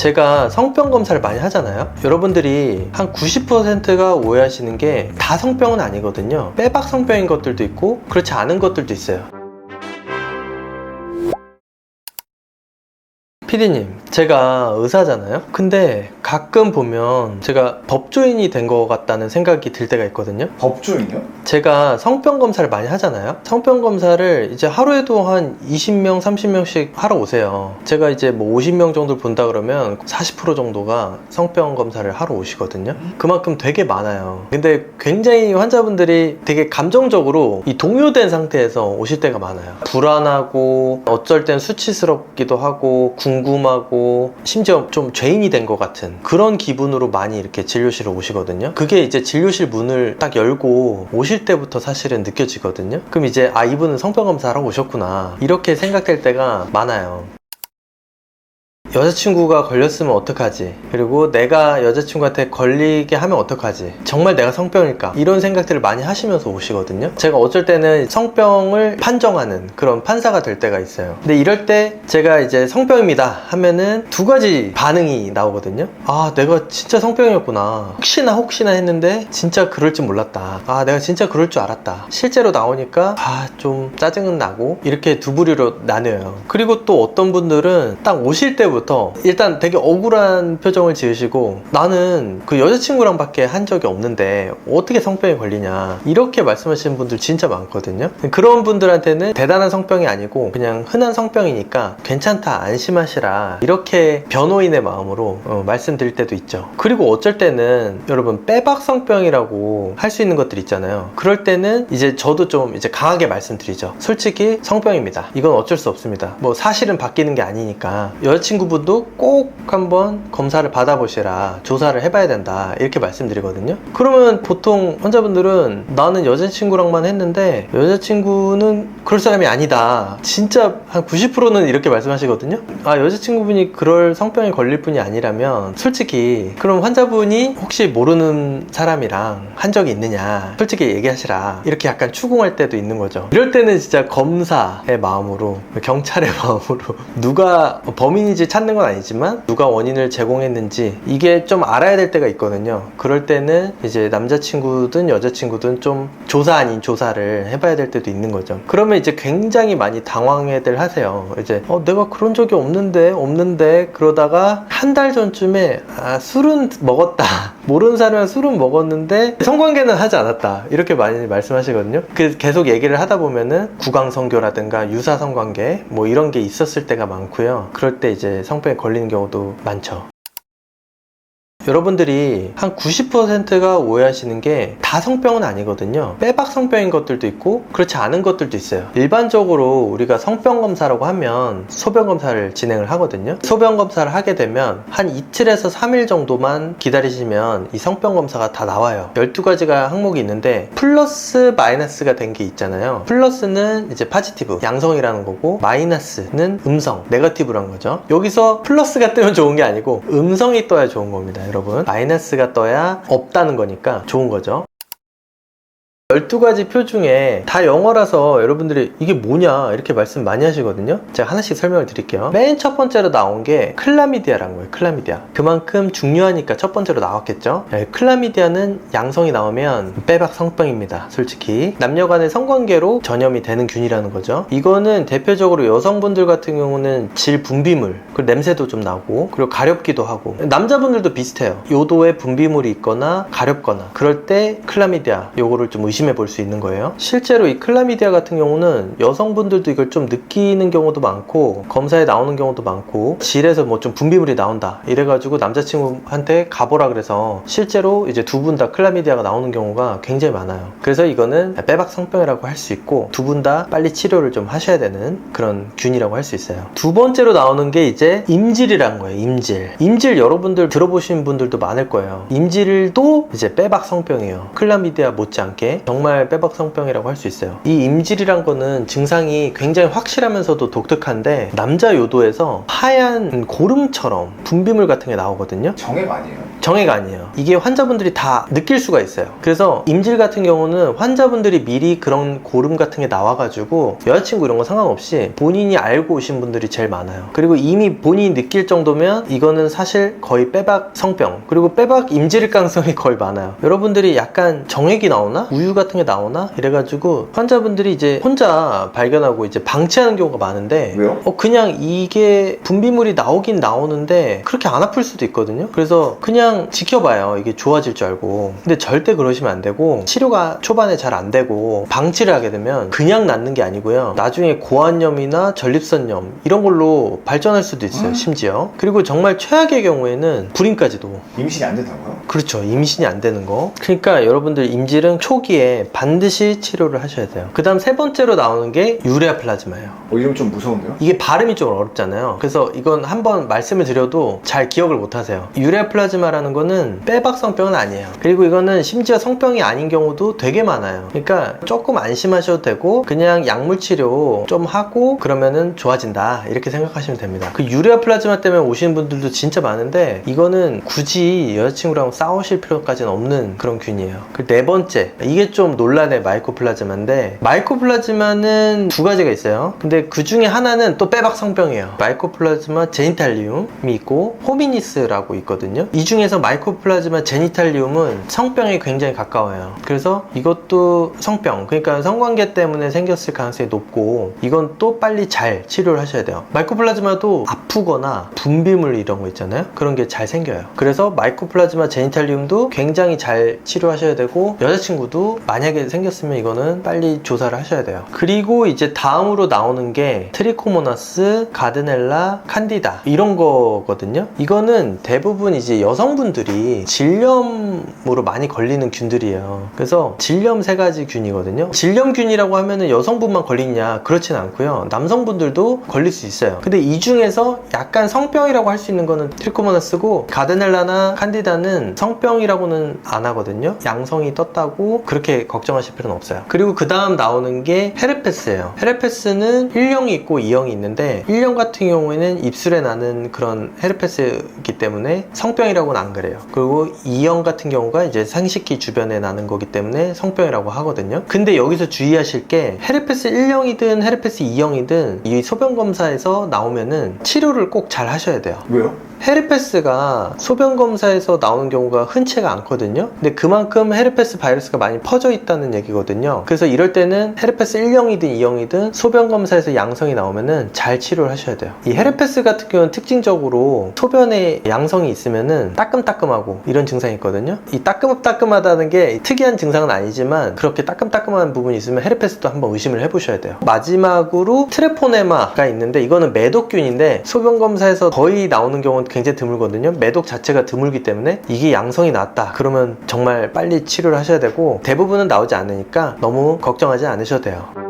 제가 성병 검사를 많이 하잖아요. 여러분들이 한 90%가 오해하시는 게 다 성병은 아니거든요. 빼박 성병인 것들도 있고 그렇지 않은 것들도 있어요. PD님, 제가 의사잖아요. 근데 가끔 보면 제가 법조인이 된 것 같다는 생각이 들 때가 있거든요. 법조인이요? 제가 성병 검사를 많이 하잖아요. 성병 검사를 이제 하루에도 한 20명, 30명씩 하러 오세요. 제가 이제 뭐 50명 정도 본다 그러면 40% 정도가 성병 검사를 하러 오시거든요. 그만큼 되게 많아요. 근데 굉장히 환자분들이 되게 감정적으로 이 동요된 상태에서 오실 때가 많아요. 불안하고 어쩔 땐 수치스럽기도 하고 궁금하고 심지어 좀 죄인이 된 것 같은 그런 기분으로 많이 이렇게 진료실에 오시거든요. 그게 이제 진료실 문을 딱 열고 오실 때부터 사실은 느껴지거든요. 그럼 이제 아, 이분은 성병 검사하러 오셨구나 이렇게 생각될 때가 많아요. 여자친구가 걸렸으면 어떡하지? 그리고 내가 여자친구한테 걸리게 하면 어떡하지? 정말 내가 성병일까? 이런 생각들을 많이 하시면서 오시거든요. 제가 어쩔 때는 성병을 판정하는 그런 판사가 될 때가 있어요. 근데 이럴 때 제가 이제 성병입니다 하면은 두 가지 반응이 나오거든요. 아, 내가 진짜 성병이었구나. 혹시나 했는데 진짜 그럴 줄 몰랐다. 아, 내가 진짜 그럴 줄 알았다. 실제로 나오니까 아, 좀 짜증은 나고 이렇게 두 부류로 나뉘어요. 그리고 또 어떤 분들은 딱 오실 때부터 일단 되게 억울한 표정을 지으시고 나는 그 여자친구랑 밖에 한 적이 없는데 어떻게 성병에 걸리냐 이렇게 말씀하시는 분들 진짜 많거든요. 그런 분들한테는 대단한 성병이 아니고 그냥 흔한 성병이니까 괜찮다 안심하시라 이렇게 변호인의 마음으로 말씀드릴 때도 있죠. 그리고 어쩔 때는 여러분 빼박 성병이라고 할 수 있는 것들 있잖아요. 그럴 때는 이제 저도 좀 이제 강하게 말씀드리죠. 솔직히 성병입니다. 이건 어쩔 수 없습니다. 뭐 사실은 바뀌는 게 아니니까 여자친구분도 꼭 한번 검사를 받아보시라 조사를 해봐야 된다 이렇게 말씀드리거든요. 그러면 보통 환자분들은 나는 여자친구랑만 했는데 여자친구는 그럴 사람이 아니다 진짜 한 90%는 이렇게 말씀하시거든요. 아, 여자친구분이 그럴 성병에 걸릴 분이 아니라면 솔직히 그럼 환자분이 혹시 모르는 사람이랑 한 적이 있느냐 솔직히 얘기하시라 이렇게 약간 추궁할 때도 있는 거죠. 이럴 때는 진짜 검사의 마음으로 경찰의 마음으로 누가 범인인지 찾는 건 아니지만 누가 원인을 제공했는지 이게 좀 알아야 될 때가 있거든요. 그럴 때는 이제 남자친구든 여자친구든 좀 조사 아닌 조사를 해봐야 될 때도 있는 거죠. 그러면 이제 굉장히 많이 당황해들 하세요. 이제 내가 그런 적이 없는데 그러다가 한 달 전쯤에 아, 술은 먹었다 모르는 사람이랑 술은 먹었는데 성관계는 하지 않았다 이렇게 많이 말씀하시거든요. 그 계속 얘기를 하다 보면은 구강성교라든가 유사성관계 뭐 이런 게 있었을 때가 많고요. 그럴 때 이제 성병에 걸리는 경우도 많죠. 여러분들이 한 90%가 오해하시는 게 다 성병은 아니거든요. 빼박 성병인 것들도 있고 그렇지 않은 것들도 있어요. 일반적으로 우리가 성병 검사라고 하면 소변 검사를 진행을 하거든요. 소변 검사를 하게 되면 한 이틀에서 3일 정도만 기다리시면 이 성병 검사가 다 나와요. 12가지가 항목이 있는데 플러스 마이너스가 된 게 있잖아요. 플러스는 이제 파지티브 양성이라는 거고 마이너스는 음성 네거티브라는 거죠. 여기서 플러스가 뜨면 좋은 게 아니고 음성이 떠야 좋은 겁니다. 여러분 마이너스가 떠야 없다는 거니까 좋은 거죠. 12가지 표 중에 다 영어라서 여러분들이 이게 뭐냐 이렇게 말씀 많이 하시거든요. 제가 하나씩 설명을 드릴게요. 맨 첫 번째로 나온 게 클라미디아라는 거예요. 클라미디아. 그만큼 중요하니까 첫 번째로 나왔겠죠. 클라미디아는 양성이 나오면 빼박 성병입니다. 솔직히 남녀간의 성관계로 전염이 되는 균이라는 거죠. 이거는 대표적으로 여성분들 같은 경우는 질 분비물 그리고 냄새도 좀 나고 그리고 가렵기도 하고 남자분들도 비슷해요. 요도에 분비물이 있거나 가렵거나 그럴 때 클라미디아 요거를 좀 의심해 볼 수 있는 거예요. 실제로 이 클라미디아 같은 경우는 여성분들도 이걸 좀 느끼는 경우도 많고 검사에 나오는 경우도 많고 질에서 뭐 좀 분비물이 나온다 이래가지고 남자친구한테 가보라 그래서 실제로 이제 두 분 다 클라미디아가 나오는 경우가 굉장히 많아요. 그래서 이거는 빼박 성병이라고 할 수 있고 두 분 다 빨리 치료를 좀 하셔야 되는 그런 균이라고 할 수 있어요. 두 번째로 나오는 게 이제 임질이란 거예요. 임질 여러분들 들어보신 분들도 많을 거예요. 임질도 이제 빼박 성병이에요. 클라미디아 못지않게 정말 빼박 성병이라고 할 수 있어요. 이 임질이란 거는 증상이 굉장히 확실하면서도 독특한데 남자 요도에서 하얀 고름처럼 분비물 같은 게 나오거든요. 정액 아니에요? 정해가 아니에요. 이게 환자분들이 다 느낄 수가 있어요. 그래서 임질 같은 경우는 환자분들이 미리 그런 고름 같은 게 나와가지고 여자친구 이런 거 상관없이 본인이 알고 오신 분들이 제일 많아요. 그리고 이미 본인이 느낄 정도면 이거는 사실 거의 빼박 성병, 그리고 빼박 임질일 가능성이 거의 많아요. 여러분들이 약간 정액이 나오나? 우유 같은 게 나오나? 이래가지고 환자분들이 이제 혼자 발견하고 이제 방치하는 경우가 많은데 왜요? 그냥 이게 분비물이 나오긴 나오는데 그렇게 안 아플 수도 있거든요. 그래서 그냥 지켜봐요. 이게 좋아질 줄 알고. 근데 절대 그러시면 안 되고, 치료가 초반에 잘 안 되고 방치를 하게 되면 그냥 낫는 게 아니고요, 나중에 고환염이나 전립선염 이런 걸로 발전할 수도 있어요. 심지어. 그리고 정말 최악의 경우에는 불임까지도. 임신이 안 된다고요? 그렇죠. 임신이 안 되는 거. 그러니까 여러분들 임질은 초기에 반드시 치료를 하셔야 돼요. 그 다음 세 번째로 나오는 게 유레아 플라즈마예요. 이름 좀 무서운데요? 이게 발음이 좀 어렵잖아요. 그래서 이건 한번 말씀을 드려도 잘 기억을 못 하세요. 유레아 플라즈마라는 거는 빼박 성병은 아니에요. 그리고 이거는 심지어 성병이 아닌 경우도 되게 많아요. 그러니까 조금 안심하셔도 되고 그냥 약물 치료 좀 하고 그러면은 좋아진다, 이렇게 생각하시면 됩니다. 그 유레아 플라즈마 때문에 오시는 분들도 진짜 많은데 이거는 굳이 여자친구랑 싸우실 필요까지는 없는 그런 균이에요. 그 네 번째, 이게 좀 논란의 마이코플라즈마인데, 마이코플라즈마는 두 가지가 있어요. 근데 그 중에 하나는 또 빼박 성병이에요. 마이코플라즈마 제니탈리움이 있고 호미니스라고 있거든요. 이 중에서 마이코플라즈마 제니탈리움은 성병에 굉장히 가까워요. 그래서 이것도 성병, 그러니까 성관계 때문에 생겼을 가능성이 높고, 이건 또 빨리 잘 치료를 하셔야 돼요. 마이코플라즈마도 아프거나 분비물 이런 거 있잖아요. 그런 게 잘 생겨요. 그래서 마이코플라즈마 제니탈리움도 굉장히 잘 치료하셔야 되고, 여자친구도 만약에 생겼으면 이거는 빨리 조사를 하셔야 돼요. 그리고 이제 다음으로 나오는 게 트리코모나스, 가드넬라, 칸디다 이런 거거든요. 이거는 대부분 이제 여성분들이 질염으로 많이 걸리는 균들이에요. 그래서 질염 세 가지 균이거든요. 질염균이라고 하면은 여성분만 걸리냐? 그렇진 않고요, 남성분들도 걸릴 수 있어요. 근데 이 중에서 약간 성병이라고 할 수 있는 거는 트리코모나스고, 가드넬라나 칸디다는 성병이라고는 안 하거든요. 양성이 떴다고 그렇게 걱정하실 필요는 없어요. 그리고 그 다음 나오는 게 헤르페스예요. 헤르페스는 1형이 있고 2형이 있는데, 1형 같은 경우에는 입술에 나는 그런 헤르페스이기 때문에 성병이라고는 안 그래요. 그리고 2형 같은 경우가 이제 생식기 주변에 나는 거기 때문에 성병이라고 하거든요. 근데 여기서 주의하실 게, 헤르페스 1형이든 헤르페스 2형이든 이 소변 검사에서 나오면은 치료를 꼭 잘 하셔야 돼요. 왜요? 헤르페스가 소변 검사에서 나오는 경우가 흔치가 않거든요. 근데 그만큼 헤르페스 바이러스가 많이 퍼져 있다는 얘기거든요. 그래서 이럴 때는 헤르페스 1형이든 2형이든 소변 검사에서 양성이 나오면은 잘 치료를 하셔야 돼요. 이 헤르페스 같은 경우는 특징적으로 소변에 양성이 있으면은 따끔따끔하고 이런 증상이 있거든요. 이 따끔따끔하다는 게 특이한 증상은 아니지만, 그렇게 따끔따끔한 부분이 있으면 헤르페스도 한번 의심을 해보셔야 돼요. 마지막으로 트레포네마가 있는데, 이거는 매독균인데 소변 검사에서 거의 나오는 경우는 굉장히 드물거든요. 매독 자체가 드물기 때문에 이게 양성이 나왔다 그러면 정말 빨리 치료를 하셔야 되고, 대부분은 나오지 않으니까 너무 걱정하지 않으셔도 돼요.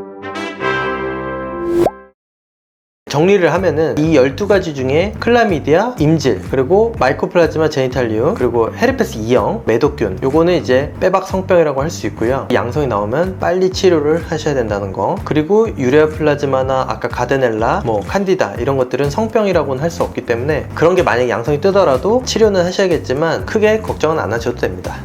정리를 하면은 이 12가지 중에 클라미디아, 임질, 그리고 마이코플라즈마 제니탈리움, 그리고 헤르페스 2형, 매독균, 요거는 이제 빼박 성병이라고 할 수 있고요. 양성이 나오면 빨리 치료를 하셔야 된다는 거. 그리고 유레아 플라즈마나 아까 가드넬라, 뭐 칸디다 이런 것들은 성병이라고는 할 수 없기 때문에 그런 게 만약에 양성이 뜨더라도 치료는 하셔야겠지만 크게 걱정은 안 하셔도 됩니다.